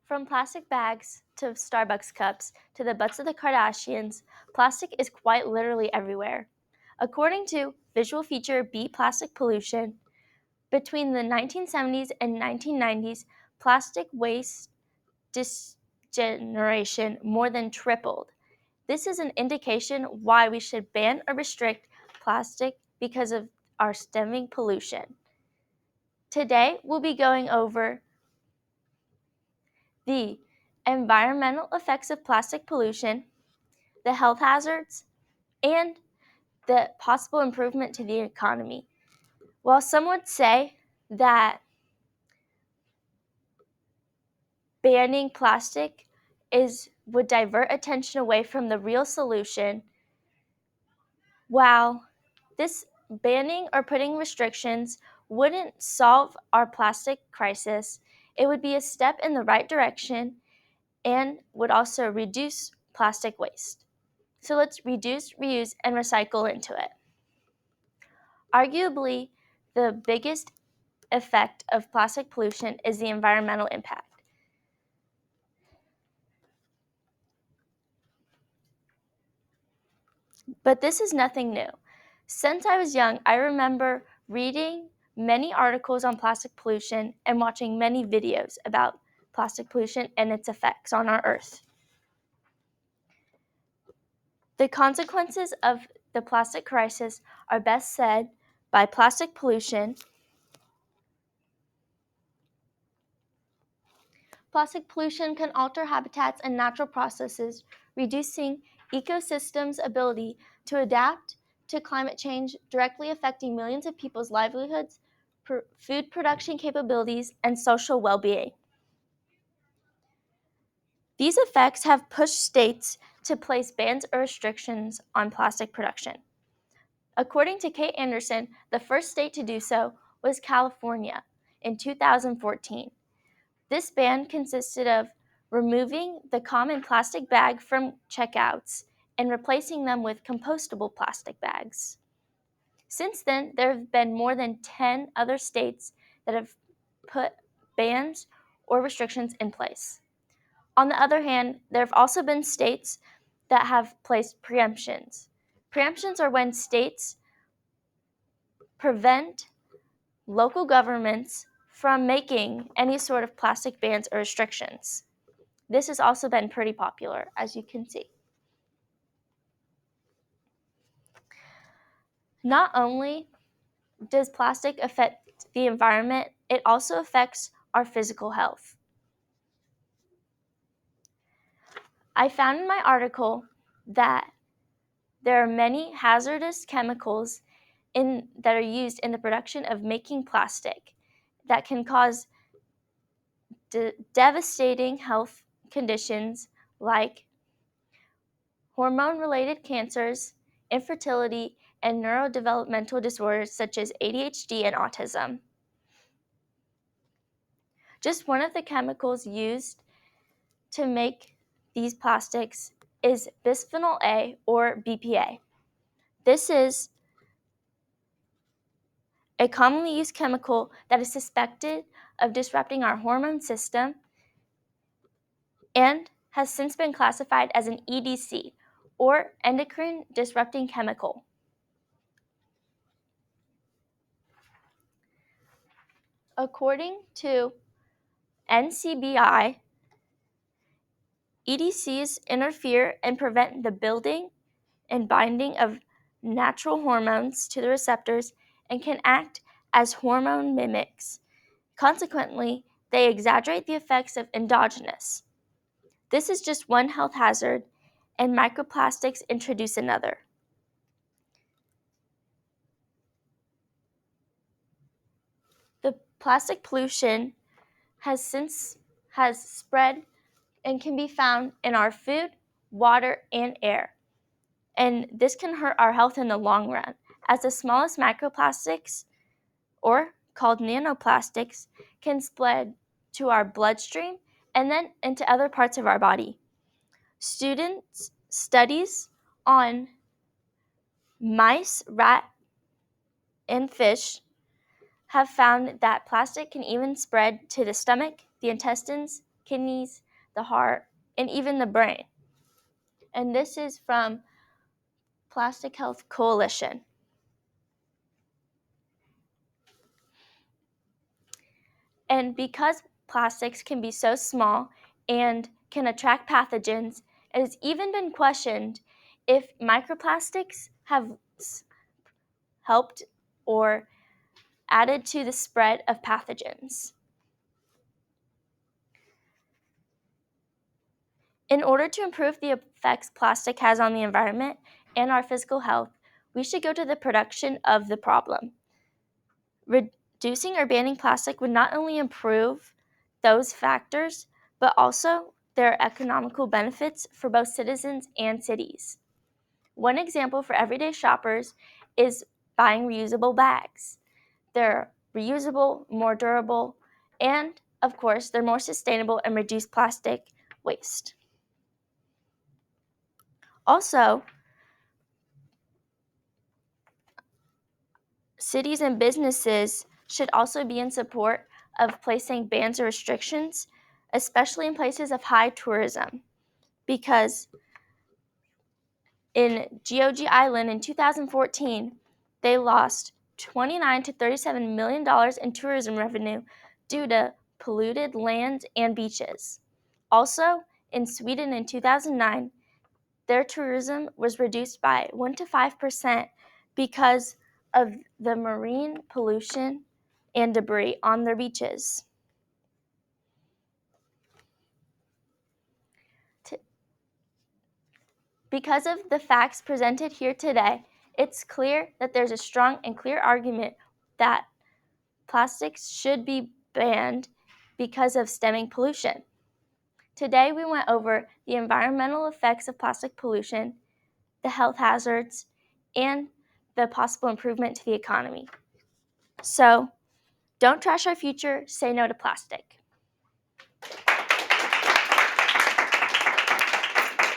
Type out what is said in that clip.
From plastic bags to Starbucks cups to the butts of the Kardashians, plastic is quite literally everywhere. According to Visual Feature Beat Plastic Pollution, between the 1970s and 1990s, plastic waste generation more than tripled. This is an indication why we should ban or restrict plastic because of our stemming pollution. Today, we'll be going over the environmental effects of plastic pollution, the health hazards, and the possible improvement to the economy. While some would say that banning plastic would divert attention away from the real solution, while this banning or putting restrictions wouldn't solve our plastic crisis, it would be a step in the right direction and would also reduce plastic waste. So let's reduce, reuse, and recycle into it. Arguably, the biggest effect of plastic pollution is the environmental impact. But this is nothing new. Since I was young, I remember reading many articles on plastic pollution and watching many videos about plastic pollution and its effects on our Earth. The consequences of the plastic crisis are best said by plastic pollution. Plastic pollution can alter habitats and natural processes, reducing ecosystems' ability to adapt to climate change, directly affecting millions of people's livelihoods, food production capabilities, and social well-being. These effects have pushed states to place bans or restrictions on plastic production. According to Kate Anderson, the first state to do so was California in 2014. This ban consisted of removing the common plastic bag from checkouts and replacing them with compostable plastic bags. Since then, there have been more than 10 other states that have put bans or restrictions in place. On the other hand, there have also been states that have placed preemptions. Preemptions are when states prevent local governments from making any sort of plastic bans or restrictions. This has also been pretty popular, as you can see. Not only does plastic affect the environment, it also affects our physical health. I found in my article that there are many hazardous chemicals that are used in the production of making plastic that can cause devastating health conditions like hormone-related cancers, infertility, and neurodevelopmental disorders such as ADHD and autism. Just one of the chemicals used to make these plastics is bisphenol A, or BPA. This is a commonly used chemical that is suspected of disrupting our hormone system and has since been classified as an EDC, or endocrine disrupting chemical. According to NCBI, EDCs interfere and prevent the building and binding of natural hormones to the receptors and can act as hormone mimics. Consequently, they exaggerate the effects of endogenous. This is just one health hazard, and microplastics introduce another. The plastic pollution has spread and can be found in our food, water, and air. And this can hurt our health in the long run, as the smallest microplastics, or called nanoplastics, can spread to our bloodstream and then into other parts of our body. Studies on mice, rat, and fish have found that plastic can even spread to the stomach, the intestines, kidneys, the heart, and even the brain. And this is from Plastic Health Coalition. And because plastics can be so small and can attract pathogens, it has even been questioned if microplastics have helped or added to the spread of pathogens. In order to improve the effects plastic has on the environment and our physical health, we should go to the production of the problem. Reducing or banning plastic would not only improve those factors, but also their economical benefits for both citizens and cities. One example for everyday shoppers is buying reusable bags. They're reusable, more durable, and of course, they're more sustainable and reduce plastic waste. Also, cities and businesses should also be in support of placing bans or restrictions, especially in places of high tourism, because in Geoji Island in 2014, they lost $29 to $37 million in tourism revenue due to polluted land and beaches. Also, in Sweden in 2009, their tourism was reduced by 1 to 5% because of the marine pollution and debris on their beaches. Because of the facts presented here today, it's clear that there's a strong and clear argument that plastics should be banned because of stemming pollution. Today we went over the environmental effects of plastic pollution, the health hazards, and the possible improvement to the economy. So, don't trash our future, say no to plastic.